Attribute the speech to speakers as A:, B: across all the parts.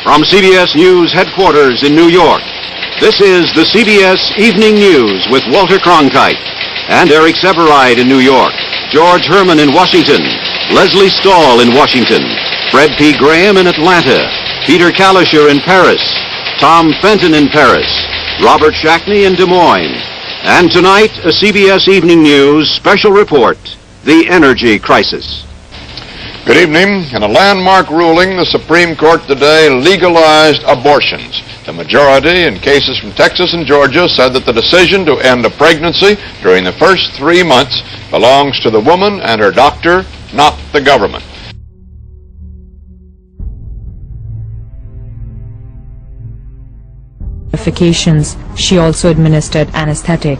A: From CBS News headquarters in New York, this is the CBS Evening News with Walter Cronkite and Eric Severide in New York, George Herman in Washington, Leslie Stahl in Washington, Fred P. Graham in Atlanta, Peter Kalischer in Paris, Tom Fenton in Paris, Robert Shackney in Des Moines. And tonight, a CBS Evening News special report, The Energy Crisis.
B: Good evening. In a landmark ruling, the Supreme Court today legalized abortions. The majority in cases from Texas and Georgia said that the decision to end a pregnancy during the first 3 months belongs to the woman and her doctor, not the government.
C: She also administered anesthetic.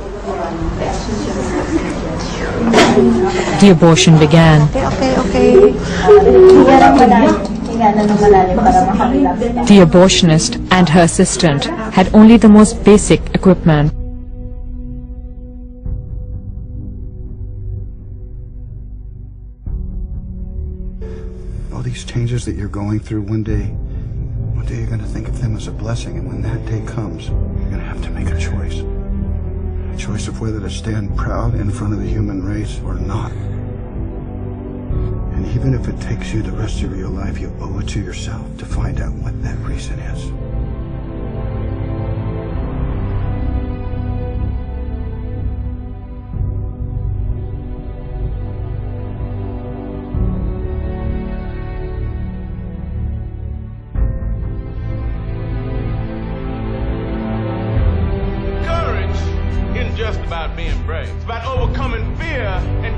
C: The abortion began. The abortionist and her assistant had only the most basic equipment.
D: All these changes that you're going through, one day you're going to think of them as a blessing, and when that day comes, you're going to have to make a choice. A choice of whether to stand proud in front of the human race or not. And even if it takes you the rest of your life, you owe it to yourself to find out what that reason is.
E: Just about being brave. It's about overcoming fear and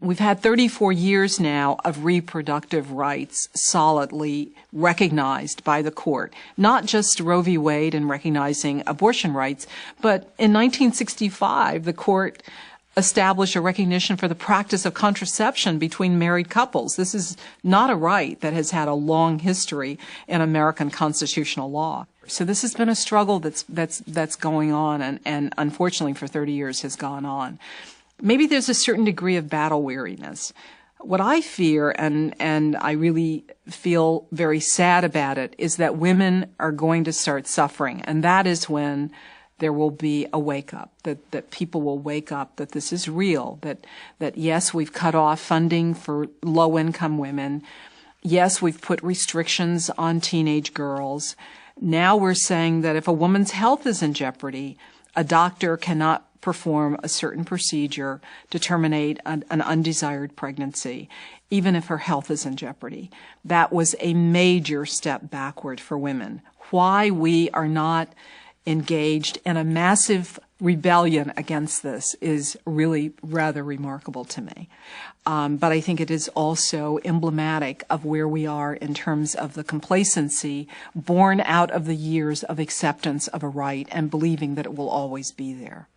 F: We've had 34 years now of reproductive rights solidly recognized by the court, not just Roe v. Wade in recognizing abortion rights, but in 1965, the court established a recognition for the practice of contraception between married couples. This is not a right that has had a long history in American constitutional law. So this has been a struggle that's going on and unfortunately for 30 years has gone on. Maybe there's a certain degree of battle weariness. What I fear, and I really feel very sad about it, is that women are going to start suffering, and that is when there will be a wake-up, that people will wake up, that this is real, that yes, we've cut off funding for low-income women. Yes, we've put restrictions on teenage girls. Now we're saying that if a woman's health is in jeopardy, a doctor cannot perform a certain procedure to terminate an undesired pregnancy, even if her health is in jeopardy. That was a major step backward for women. Why we are not engaged in a massive rebellion against this is really rather remarkable to me. But I think it is also emblematic of where we are in terms of the complacency born out of the years of acceptance of a right and believing that it will always be there.